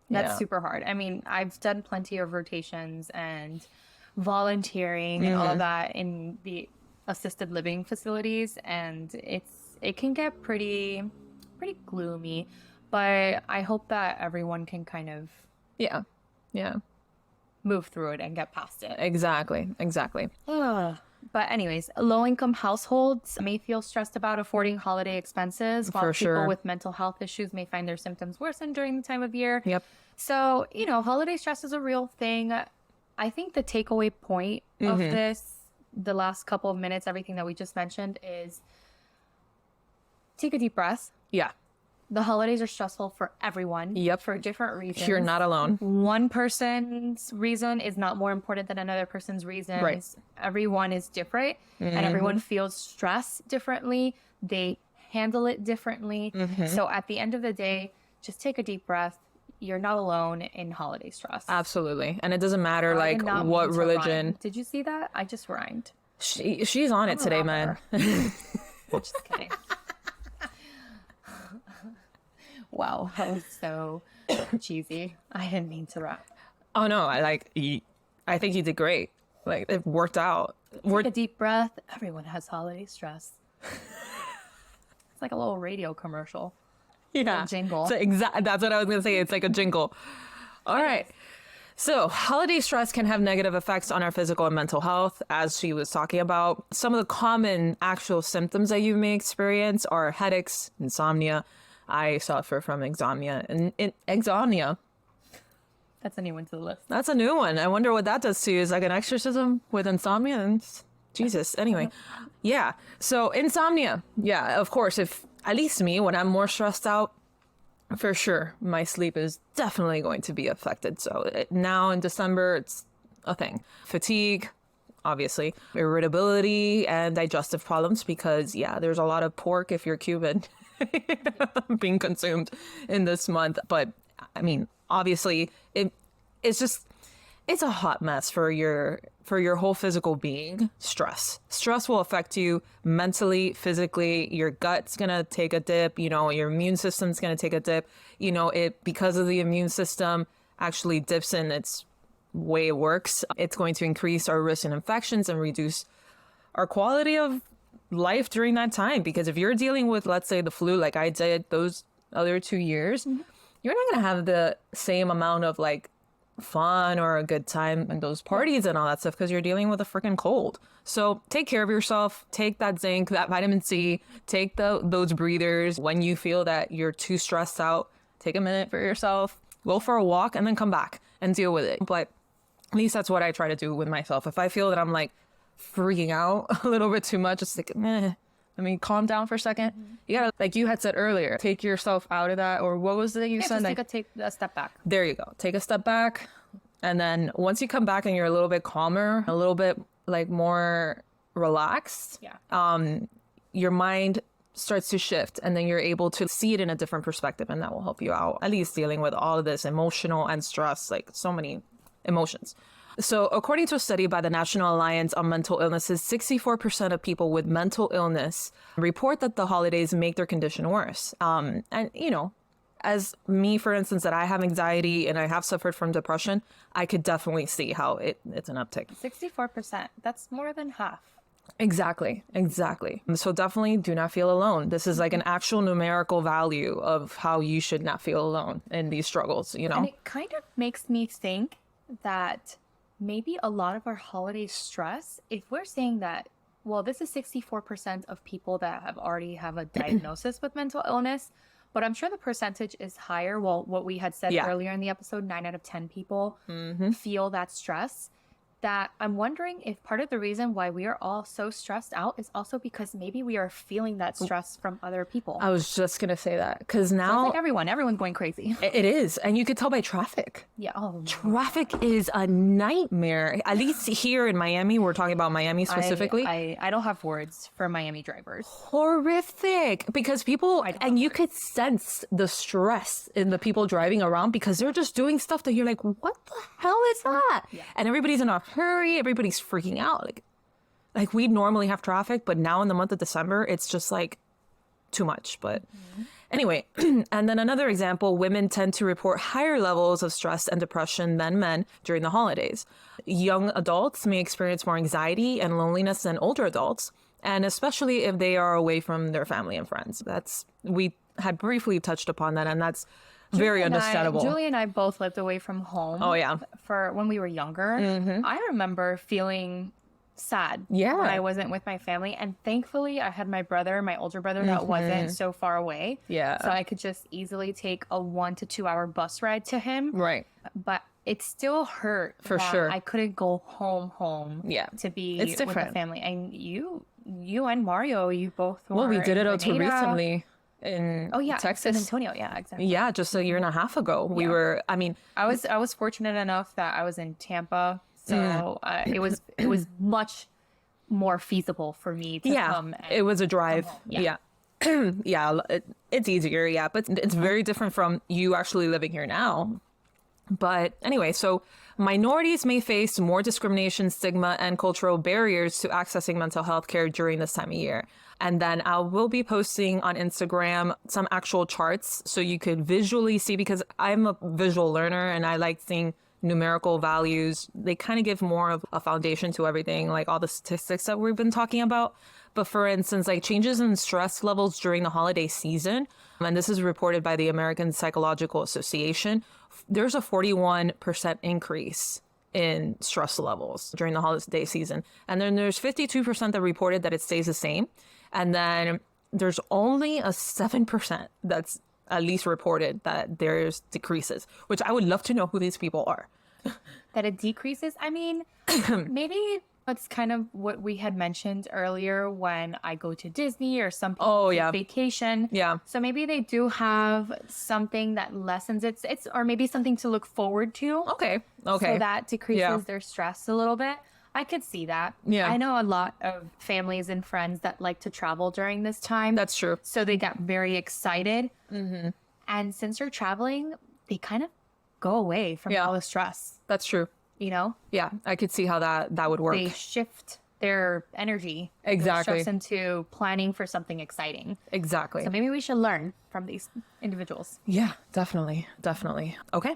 That's super hard. I mean, I've done plenty of rotations and volunteering and all of that in the assisted living facilities, and it can get pretty gloomy, but I hope that everyone can kind of move through it and get past it. Exactly. But anyways, low-income households may feel stressed about affording holiday expenses, while people with mental health issues may find their symptoms worsen during the time of year. Yep. So, holiday stress is a real thing. I think the takeaway point of this, the last couple of minutes, everything that we just mentioned, is take a deep breath. Yeah. The holidays are stressful for everyone. Yep. For different reasons. You're not alone. One person's reason is not more important than another person's reasons. Right. Everyone is different and everyone feels stress differently. They handle it differently. So at the end of the day, just take a deep breath. You're not alone in holiday stress. Absolutely. And it doesn't matter like what religion. Did you see that? I just rhymed. She's on it today, man. Just kidding. Wow, that was so cheesy. I didn't mean to rap. Oh no, I think you did great. Like it worked out. Take a deep breath. Everyone has holiday stress. It's like a little radio commercial. Yeah. A jingle. So that's what I was going to say. It's like a jingle. All right. So holiday stress can have negative effects on our physical and mental health, as she was talking about. Some of the common actual symptoms that you may experience are headaches, insomnia. I suffer from insomnia. And insomnia. That's a new one to the list. That's a new one. I wonder what that does to you. Is like an exorcism with insomnia? And Jesus. Anyway. Yeah. So insomnia. Yeah, of course. If at least me, when I'm more stressed out, for sure, my sleep is definitely going to be affected. So now in December, it's a thing. Fatigue, obviously, irritability, and digestive problems because, there's a lot of pork if you're Cuban being consumed in this month. But, I mean, obviously, it's just it's a hot mess for your whole physical being. Stress will affect you mentally, physically. Your gut's gonna take a dip, you know, your immune system's gonna take a dip, you know, it, because of the immune system actually dips in its way it works, it's going to increase our risk in infections and reduce our quality of life during that time. Because if you're dealing with, let's say, the flu like I did those other 2 years, you're not gonna have the same amount of like fun or a good time and those parties and all that stuff because you're dealing with a freaking cold. So take care of yourself, take that zinc, that vitamin C, take those breathers. When you feel that you're too stressed out, take a minute for yourself, go for a walk, and then come back and deal with it. But at least that's what I try to do with myself. If I feel that I'm like freaking out a little bit too much, it's like, let me calm down for a second. You gotta, like you had said earlier, take yourself out of that. Or what was it you said? Just take a step back. There you go. Take a step back. And then once you come back and you're a little bit calmer, a little bit like more relaxed, your mind starts to shift, and then you're able to see it in a different perspective, and that will help you out, at least dealing with all of this emotional and stress, like so many emotions. So according to a study by the National Alliance on Mental Illnesses, 64% of people with mental illness report that the holidays make their condition worse. And, you know, as me, for instance, that I have anxiety and I have suffered from depression, I could definitely see how it's an uptick. 64%. That's more than half. Exactly. So definitely do not feel alone. This is like an actual numerical value of how you should not feel alone in these struggles, you know? And it kind of makes me think that maybe a lot of our holiday stress, if we're saying that, well, this is 64% of people that already have a diagnosis with mental illness, but I'm sure the percentage is higher. Well, what we had said earlier in the episode, 9 out of 10 people feel that stress. That I'm wondering if part of the reason why we are all so stressed out is also because maybe we are feeling that stress from other people. I was just going to say that because now so it's like everyone's going crazy. It is. And you could tell by traffic. Yeah. Oh, traffic is a nightmare. At least here in Miami, we're talking about Miami specifically. I don't have words for Miami drivers. Horrific. Because people, and you could sense the stress in the people driving around because they're just doing stuff that you're like, what the hell is that? Yeah. And everybody's in a hurry, everybody's freaking out. Like we normally have traffic, but now in the month of December, it's just like too much. But anyway, and then another example, women tend to report higher levels of stress and depression than men during the holidays. Young adults may experience more anxiety and loneliness than older adults, and especially if they are away from their family and friends. We had briefly touched upon that, and that's very understandable. Julie and I both lived away from home. Oh, yeah. For when we were younger. I remember feeling sad when I wasn't with my family. And thankfully, I had my older brother, that wasn't so far away. Yeah. So I could just easily take a 1 to 2 hour bus ride to him. Right. But it still hurt. For sure. I couldn't go home to be with the family. And you and Mario, you both were. Well, we did it until recently. In Texas. San Antonio, exactly. Yeah, just a year and a half ago. We were, I was fortunate enough that I was in Tampa, so it was much more feasible for me to come. It was a drive. It's easier, but it's very different from you actually living here now. But anyway, so minorities may face more discrimination, stigma, and cultural barriers to accessing mental health care during this time of year. And then I will be posting on Instagram some actual charts so you could visually see, because I'm a visual learner and I like seeing numerical values. They kind of give more of a foundation to everything, like all the statistics that we've been talking about. But for instance, like changes in stress levels during the holiday season, and this is reported by the American Psychological Association, there's a 41% increase in stress levels during the holiday season. And then there's 52% that reported that it stays the same. And then there's only a 7% that's at least reported that there's decreases, which I would love to know who these people are. That it decreases? I mean, maybe it's kind of what we had mentioned earlier when I go to Disney or some people vacation. Yeah. So maybe they do have something that lessens it's or maybe something to look forward to. Okay. So that decreases their stress a little bit. I could see that. Yeah. I know a lot of families and friends that like to travel during this time. That's true. So they got very excited. Mm-hmm. And since they're traveling, they kind of go away from all the stress. That's true. you know? Yeah, I could see how that would work. They shift their energy. Exactly. Shifts into planning for something exciting. Exactly. So maybe we should learn from these individuals. Yeah, definitely. Definitely. Okay.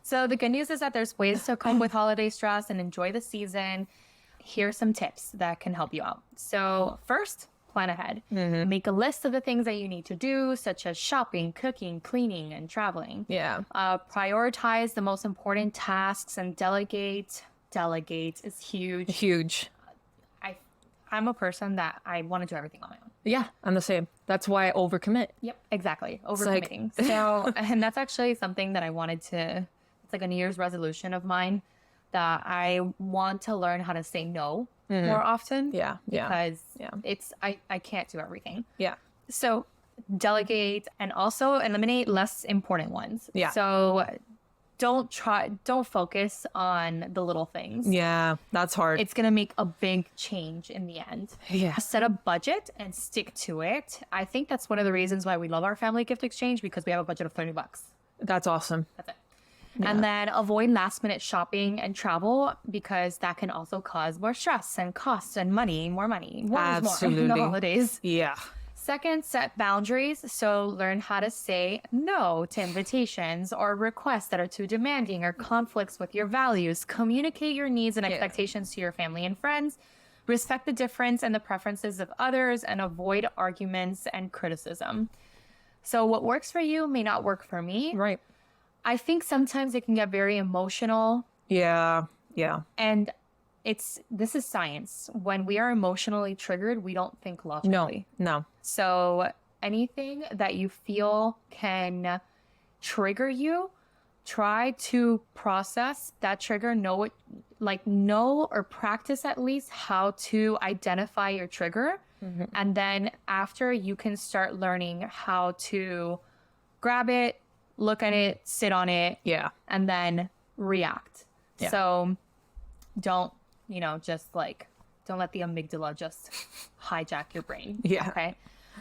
So the good news is that there's ways to cope with holiday stress and enjoy the season. Here's some tips that can help you out. So first, plan ahead. Make a list of the things that you need to do, such as shopping, cooking, cleaning, and traveling. Yeah. Prioritize the most important tasks and delegate. Delegate is huge. Huge. I'm a person that I want to do everything on my own. Yeah, I'm the same. That's why I overcommit. Yep, exactly. Overcommitting. So, and that's actually something that I wanted to, it's like a New Year's resolution of mine, that I want to learn how to say no more often. Yeah, Because I can't do everything. Yeah. So delegate and also eliminate less important ones. Yeah. So don't focus on the little things. Yeah, that's hard. It's going to make a big change in the end. Yeah. Set a budget and stick to it. I think that's one of the reasons why we love our family gift exchange, because we have a budget of $30. That's awesome. That's it. Yeah. And then avoid last minute shopping and travel, because that can also cause more stress and costs and money, more money. Absolutely. More in the holidays. Yeah. Second, set boundaries. So learn how to say no to invitations or requests that are too demanding or conflicts with your values. Communicate your needs and expectations to your family and friends. Respect the difference and the preferences of others, and avoid arguments and criticism. So what works for you may not work for me. Right. I think sometimes it can get very emotional. Yeah. Yeah. And this is science. When we are emotionally triggered, we don't think logically. No. So anything that you feel can trigger you, try to process that trigger, know or practice at least how to identify your trigger. And then after, you can start learning how to grab it, look at it, sit on it, and then react. Yeah. So don't let the amygdala just hijack your brain. Yeah. Okay.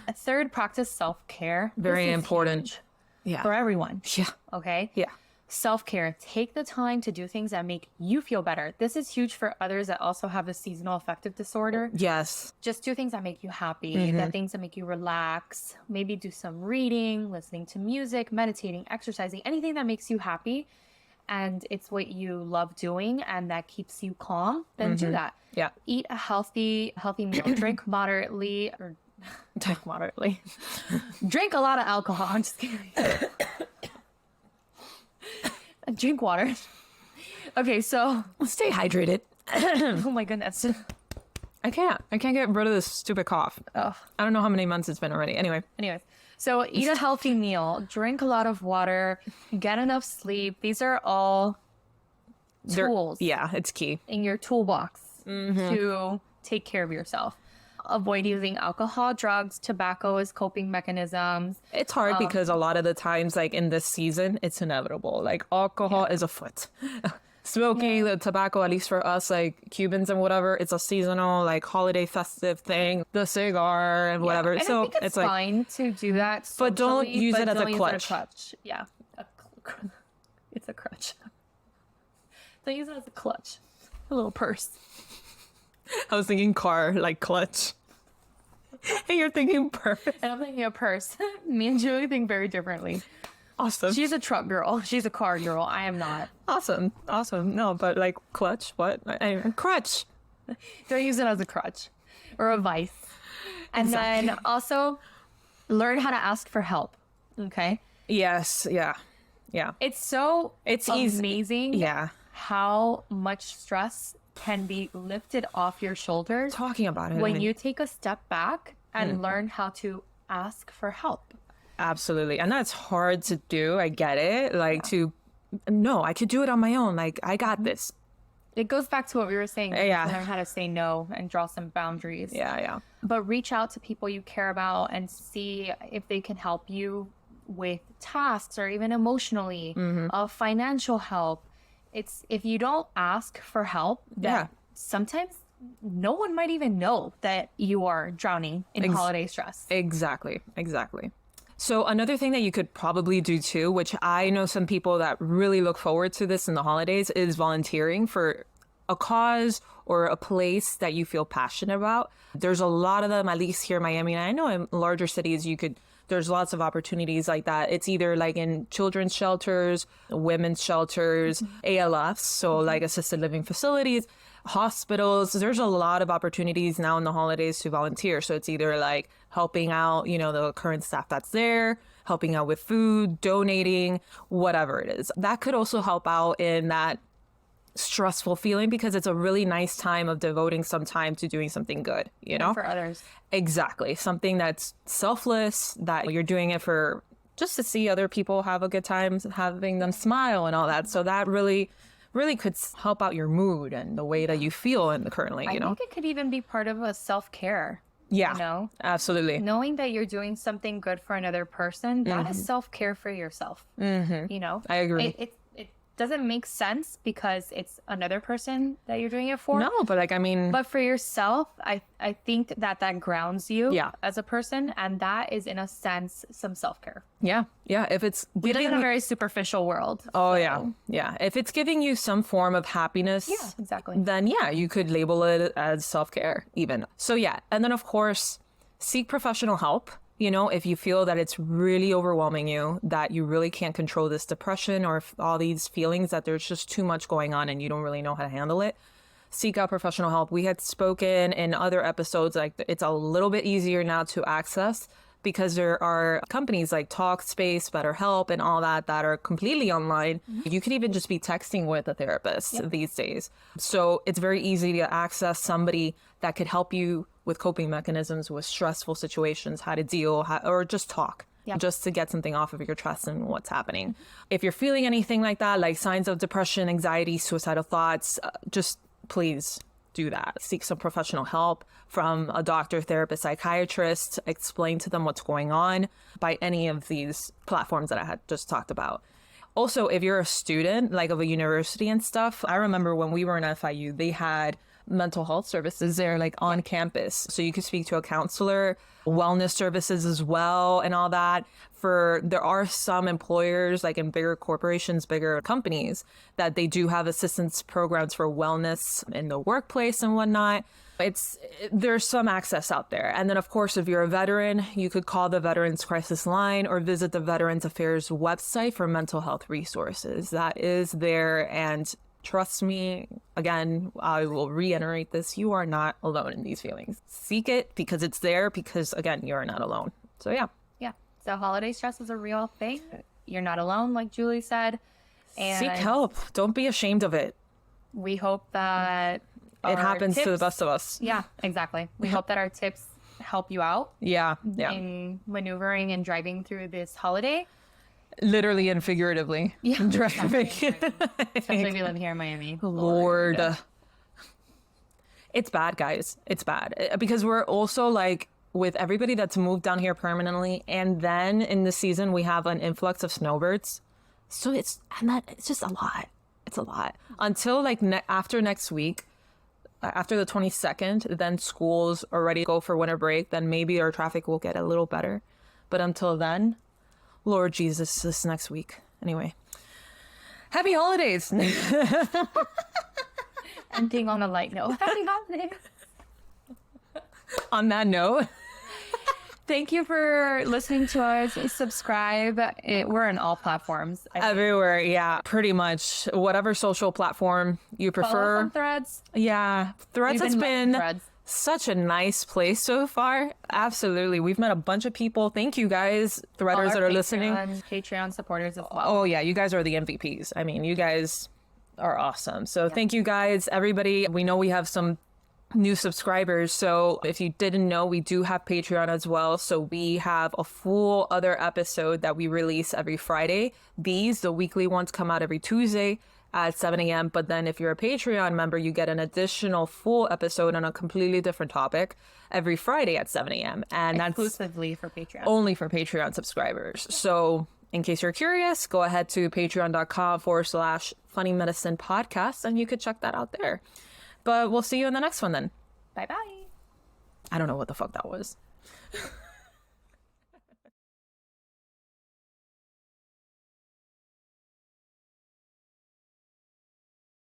A third, practice self-care. Very This is important. huge Yeah. for everyone. Yeah. Okay. Yeah. Self-care. Take the time to do things that make you feel better. This is huge for others that also have the seasonal affective disorder. Yes. Just do things that make you happy, the things that make you relax. Maybe do some reading, listening to music, meditating, exercising, anything that makes you happy. And it's what you love doing and that keeps you calm, then do that. Yeah. Eat a healthy meal. Drink moderately. Drink a lot of alcohol. I'm just kidding. Drink water. Okay, so Stay hydrated. oh my goodness. I can't get rid of this stupid cough. Oh. I don't know how many months it's been already. Anyways. So eat a healthy meal, drink a lot of water, get enough sleep. These are all tools. Yeah, it's key. In your toolbox to take care of yourself. Avoid using alcohol, drugs, tobacco as coping mechanisms. It's hard because a lot of the times, like in this season, it's inevitable. Like alcohol is afoot. Smoking, the tobacco, at least for us, like Cubans and whatever, it's a seasonal, like holiday festive thing. The cigar and whatever. And So I think it's like, fine to do that socially, but don't use it as a clutch. Yeah. It's a crutch. Don't use it as a clutch. A little purse. I was thinking car, like clutch. And you're thinking purse. And I'm thinking a purse. Me and Julie think very differently. Awesome. She's a truck girl. She's a car girl. I am not. Awesome. No, but like clutch, what? Anyway, crutch. Don't use it as a crutch or a vice. And then also learn how to ask for help. Okay. Yes. Yeah. It's easy. amazing. Yeah. How much stress can be lifted off your shoulders Talking about it. when you take a step back and learn how to ask for help. Absolutely. And that's hard to do. I get it. Like no, I could do it on my own. Like I got this. It goes back to what we were saying. Yeah. Learn how to say no and draw some boundaries. Yeah. But reach out to people you care about and see if they can help you with tasks or even emotionally, financial help. It's if you don't ask for help, sometimes no one might even know that you are drowning in holiday stress. Exactly. So another thing that you could probably do too, which I know some people that really look forward to this in the holidays, is volunteering for a cause or a place that you feel passionate about. There's a lot of them, at least here in Miami. And I know in larger cities, there's lots of opportunities like that. It's either like in children's shelters, women's shelters, ALFs, so like assisted living facilities, hospitals. There's a lot of opportunities now in the holidays to volunteer. So it's either like helping out, the current staff that's there, helping out with food, donating, whatever it is. That could also help out in that stressful feeling, because it's a really nice time of devoting some time to doing something good, for others. Exactly. Something that's selfless, that you're doing it for just to see other people have a good time, having them smile and all that. So that really could help out your mood and the way that you feel currently, I think it could even be part of a self-care. Yeah, absolutely. Knowing that you're doing something good for another person, that is self-care for yourself. I agree. It doesn't make sense because it's another person that you're doing it for. No, but but for yourself, I think that grounds you as a person, and that is in a sense some self-care. Yeah. If it's we live in a very superficial world. Oh, so. Yeah. If it's giving you some form of happiness, exactly. Then you could label it as self-care even. So and then of course, seek professional help. If you feel that it's really overwhelming you, that you really can't control this depression or all these feelings, that there's just too much going on and you don't really know how to handle it, seek out professional help. We had spoken in other episodes, like it's a little bit easier now to access because there are companies like Talkspace, BetterHelp, and all that are completely online. You could even just be texting with a therapist these days. So it's very easy to access somebody that could help you with coping mechanisms with stressful situations, how to deal, or just talk. Just to get something off of your chest and what's happening. If you're feeling anything like that, like signs of depression, anxiety, suicidal thoughts, just please do that. Seek some professional help from a doctor, therapist, psychiatrist. Explain to them what's going on by any of these platforms that I had just talked about. Also, if you're a student, like of a university and stuff, I remember when we were in FIU, they had mental health services there, like on campus. So you could speak to a counselor, wellness services as well, and all that. There are some employers, like in bigger corporations, bigger companies, that they do have assistance programs for wellness in the workplace and whatnot. There's some access out there. And then, of course, if you're a veteran, you could call the Veterans Crisis Line or visit the Veterans Affairs website for mental health resources. That is there. And trust me, again, I will reiterate this, you are not alone in these feelings. Seek it because it's there, because, again, you're not alone. So, yeah. So holiday stress is a real thing. You're not alone, like Julie said. And seek help. Don't be ashamed of it. We hope that it happens to the best of us. Yeah, exactly. We hope that our tips help you out. Yeah. In maneuvering and driving through this holiday. Literally and figuratively. Yeah. Driving. Especially if you live here in Miami. Lord. It's bad, guys. It's bad. Because we're also like, with everybody that's moved down here permanently, and then in the season we have an influx of snowbirds. So it's just a lot. It's a lot. Until like after next week, after the 22nd, then schools are ready to go for winter break. Then maybe our traffic will get a little better. But until then, Lord Jesus, this next week. Anyway, happy holidays. Ending on a light note. Happy holidays. On that note, thank you for listening to us. Subscribe. We're on all platforms. Everywhere, yeah, pretty much. Whatever social platform you prefer. Follow us on Threads. Yeah, Threads has been such a nice place so far. Absolutely. We've met a bunch of people. Thank you guys, Threaders that are listening. Patreon supporters as well. Oh, yeah, you guys are the MVPs. I mean, you guys are awesome. So thank you guys, everybody. We know we have some new subscribers, so if you didn't know, we do have Patreon as well. So we have a full other episode that we release every Friday. The weekly ones come out every Tuesday at 7 a.m. But then if you're a Patreon member, you get an additional full episode on a completely different topic every Friday at 7 a.m. And that's exclusively for Patreon. Only for Patreon subscribers. So in case you're curious, go ahead to patreon.com/funnymedicinepodcast and you could check that out there. But we'll see you in the next one then. Bye-bye. I don't know what the fuck that was.